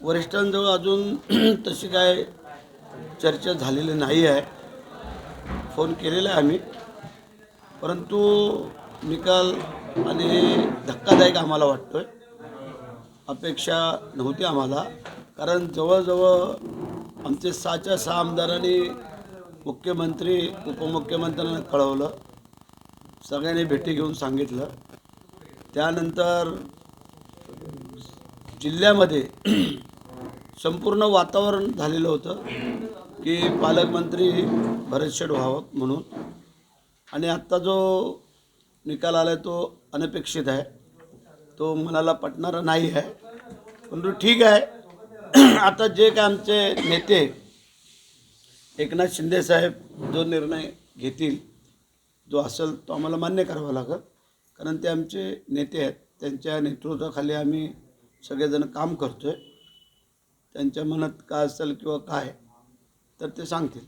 वरिष्ठांजवळ अजून तशी काय चर्चा झालेली नाही आहे. फोन केलेला आहे आम्ही, परंतु निकाल आणि धक्कादायक आम्हाला वाटतो आहे. अपेक्षा नव्हती आम्हाला, कारण जवळजवळ आमचे 6च्या 6 आमदारांनी मुख्यमंत्री उपमुख्यमंत्र्यांना कळवलं, सगळ्यांनी भेटी घेऊन सांगितलं. त्यानंतर जिल्ह्यामध्ये संपूर्ण वातावरण झालेलं होतं की पालकमंत्री भरतशेठ व्हावं म्हणून. आणि आत्ता जो निकाल आला तो अनपेक्षित आहे, तो मनाला पटणारा नाही आहे. परंतु ठीक आहे, आता जे काय आमचे नेते एकनाथ शिंदेसाहेब जो निर्णय घेतील, जो असेल तो आम्हाला मान्य करावा लागेल, कारण ते आमचे नेते आहेत. त्यांच्या नेतृत्वाखाली आम्ही सगळेजण काम करतो आहे. त्यांच्या मनात काय असेल किंवा काय तर ते सांगतील.